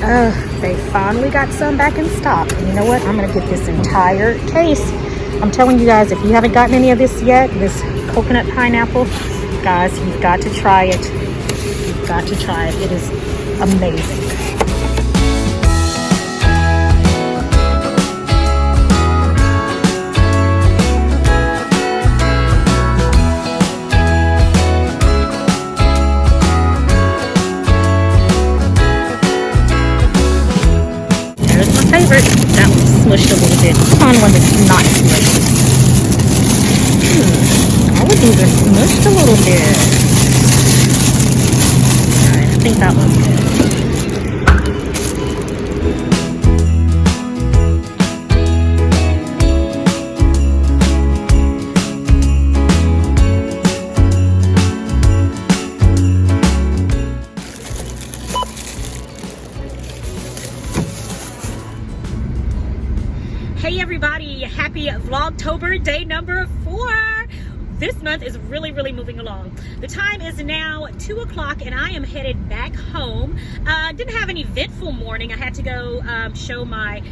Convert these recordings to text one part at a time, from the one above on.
They finally got some back in stock. And you know what? I'm going to get this entire case. I'm telling you guys, if you haven't gotten any of this yet, this coconut pineapple, guys, you've got to try it. You've got to try it. It is amazing. Favorite. That one's smushed a little bit. Find one that's not smushed. All of these are smushed a little bit. Alright, I think that one's good. Hey everybody, happy Vlogtober, day number 4. This month is really moving along. The time is now 2 o'clock and I am headed back home. Didn't have an eventful morning. I had to go show my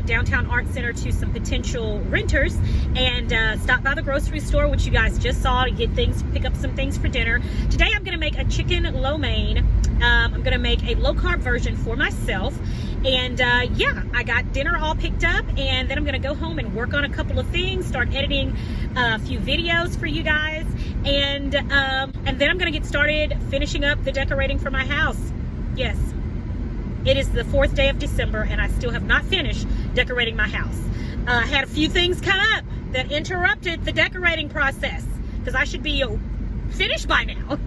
downtown art center to some potential renters and stop by the grocery store, which you guys just saw, to get things, pick up some things for dinner. Today I'm gonna make a chicken lo mein. I'm gonna make a low carb version for myself. And yeah, I got dinner all picked up, and then I'm gonna go home and work on a couple of things, start editing a few videos for you guys, and then I'm gonna get started finishing up the decorating for my house. Yes, it is the 4th day of December, and I still have not finished decorating my house. I had a few things come up that interrupted the decorating process, because I should be finished by now.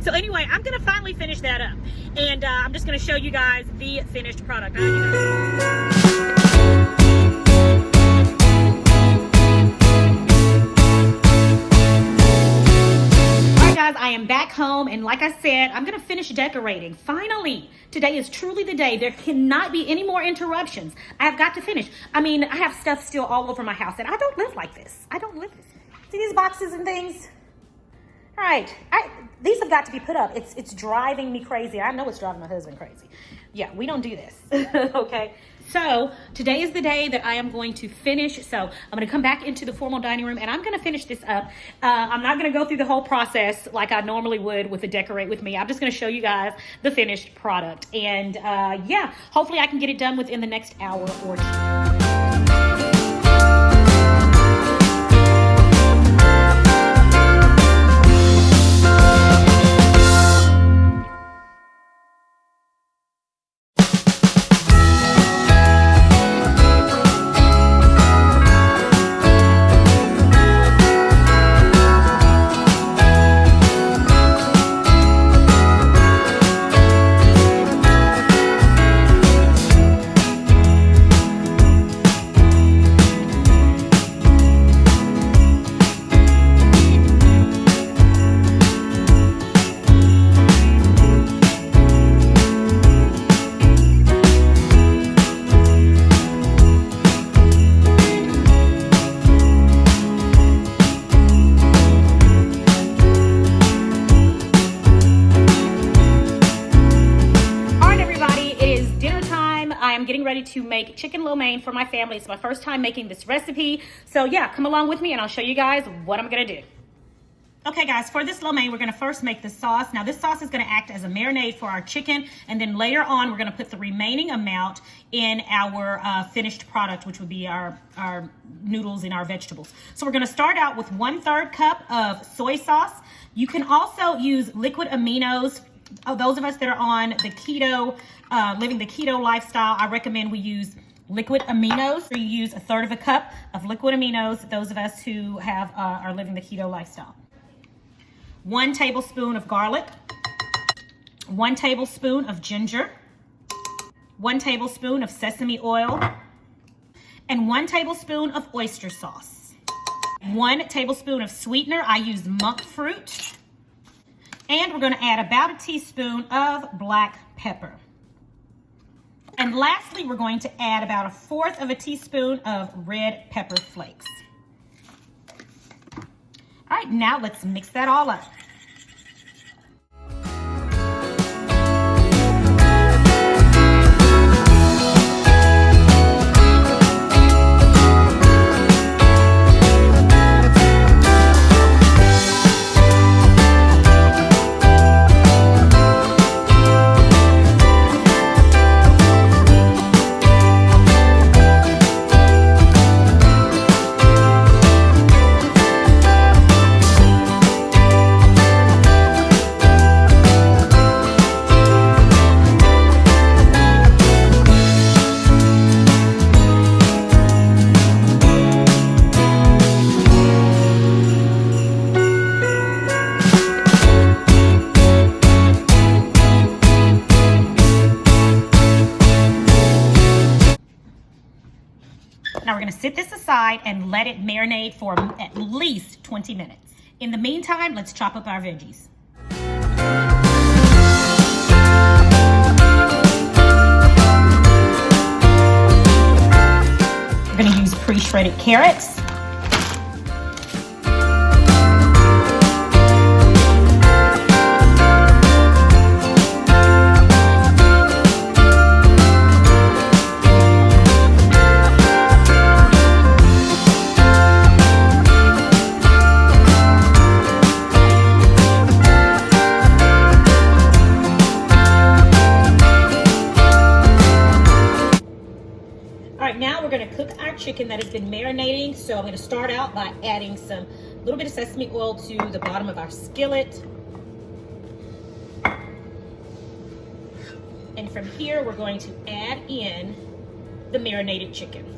So anyway, I'm gonna finally finish that up, and I'm just gonna show you guys the finished product. Alright guys, I am back home, and like I said, I'm gonna finish decorating. Finally, today is truly the day. There cannot be any more interruptions. I have got to finish. I mean, I have stuff still all over my house, and I don't live like this. I don't live this. See these boxes and things? All right, these have got to be put up. It's driving me crazy. I know it's driving my husband crazy. Yeah, we don't do this, okay? So today is the day that I am going to finish. So I'm gonna come back into the formal dining room and I'm gonna finish this up. I'm not gonna go through the whole process like I normally would with the decorate with me. I'm just gonna show you guys the finished product. And yeah, hopefully I can get it done within the next hour or two. I'm getting ready to make chicken lo mein for my family. It's my first time making this recipe. So yeah, come along with me and I'll show you guys what I'm gonna do. Okay guys, for this lo mein, we're gonna first make the sauce. Now this sauce is gonna act as a marinade for our chicken, and then later on, we're gonna put the remaining amount in our finished product, which would be our noodles and our vegetables. So we're gonna start out with 1/3 cup of soy sauce. You can also use liquid aminos. Those of us that are on the keto, living the keto lifestyle, I recommend we use liquid aminos. So you use 1/3 cup of liquid aminos, those of us who have are living the keto lifestyle. 1 tablespoon of garlic, 1 tablespoon of ginger, 1 tablespoon of sesame oil, and 1 tablespoon of oyster sauce. 1 tablespoon of sweetener, I use monk fruit. And we're gonna add about 1 teaspoon of black pepper. And lastly, we're going to add about 1/4 teaspoon of red pepper flakes. All right, now let's mix that all up. gonna sit this aside and let it marinate for at least 20 minutes. In the meantime, let's chop up our veggies. We're gonna use pre-shredded carrots. Now we're going to cook our chicken that has been marinating. So I'm going to start out by adding a little bit of sesame oil to the bottom of our skillet. And from here, we're going to add in the marinated chicken.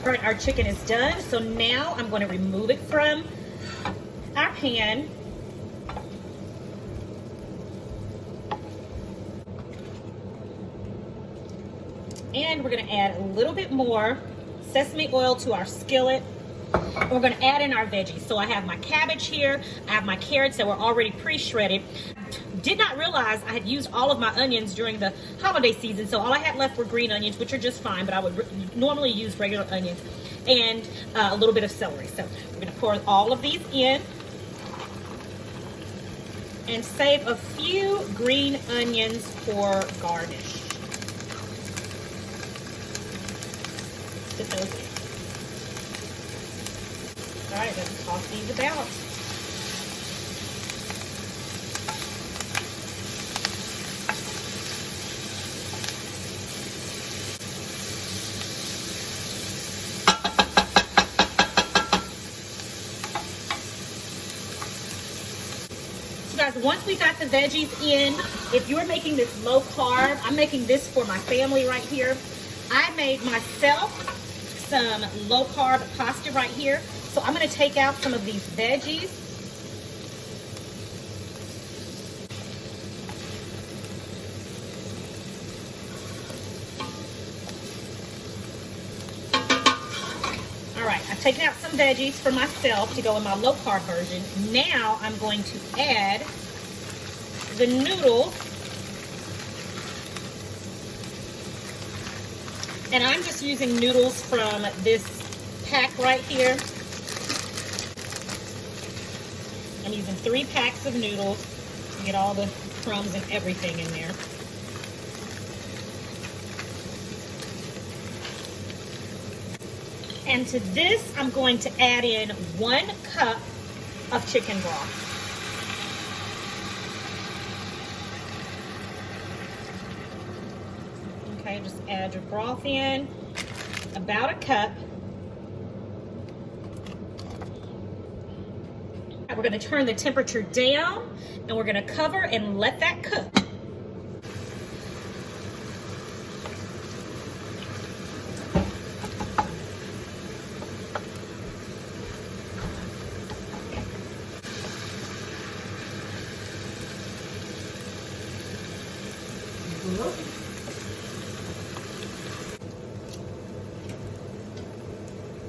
All right, our chicken is done. So now I'm going to remove it from our pan. And we're going to add a little bit more sesame oil to our skillet. We're going to add in our veggies. So I have my cabbage here. I have my carrots that were already pre-shredded. Did not realize I had used all of my onions during the holiday season, so all I had left were green onions, which are just fine, but I would normally use regular onions, and a little bit of celery. So we're going to pour all of these in and save a few green onions for garnish. Put those in. All right, let's toss these about. Guys, once we got the veggies in, if you're making this low carb, I'm making this for my family right here. I made myself some low carb pasta right here. So I'm going to take out some of these veggies. All right, I've taken out some veggies for myself to go in my low carb version. Now I'm going to add the noodles. And I'm just using noodles from this pack right here. I'm using 3 packs of noodles to get all the crumbs and everything in there. And to this, I'm going to add in 1 cup of chicken broth. Okay, just add your broth in, about a cup. We're going to turn the temperature down and we're going to cover and let that cook.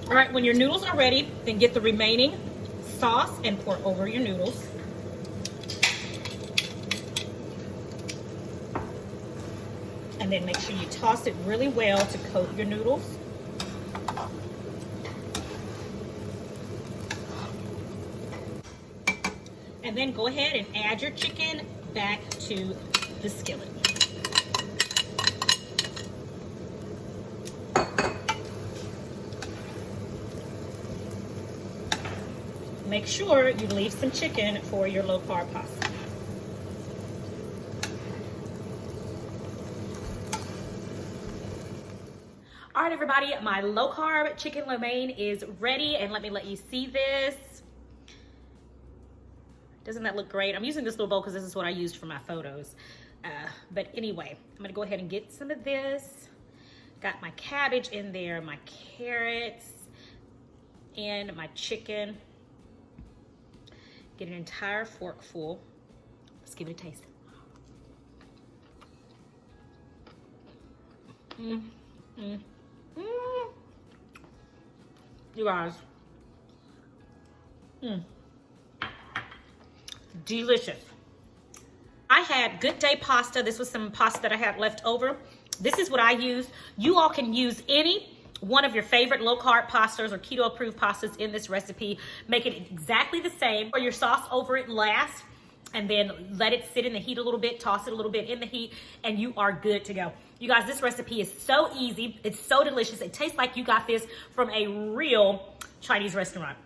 All right, when your noodles are ready, then get the remaining sauce and pour over your noodles. And then make sure you toss it really well to coat your noodles. And then go ahead and add your chicken back to the skillet. make sure you leave some chicken for your low carb pasta. All right, everybody, my low carb chicken lo mein is ready, and let me let you see this. Doesn't that look great? I'm using this little bowl because this is what I used for my photos. But anyway, I'm gonna go ahead and get some of this. Got my cabbage in there, my carrots, and my chicken. Get an entire fork full. Let's give it a taste. You guys. Delicious. I had Good Day pasta. This was some pasta that I had left over. This is what I use. You all can use any one of your favorite low carb pastas or keto approved pastas in this recipe. Make it exactly the same. Pour your sauce over it last, and then let it sit in the heat a little bit, toss it a little bit in the heat, and you are good to go. You guys, this recipe is so easy. It's so delicious. It tastes like you got this from a real Chinese restaurant.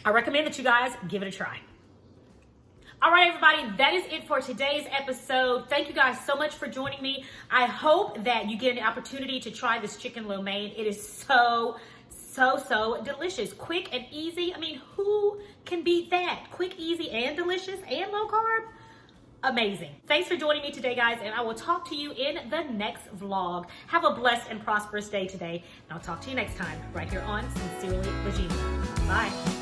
I recommend that you guys give it a try. All right, everybody, that is it for today's episode. Thank you guys so much for joining me. I hope that you get an opportunity to try this chicken lo mein. It is so delicious. Quick and easy. I mean, who can beat that? Quick, easy, and delicious, and low carb. Amazing. Thanks for joining me today, guys, and I will talk to you in the next vlog. Have a blessed and prosperous day today, and I'll talk to you next time right here on Sincerely Regina. Bye.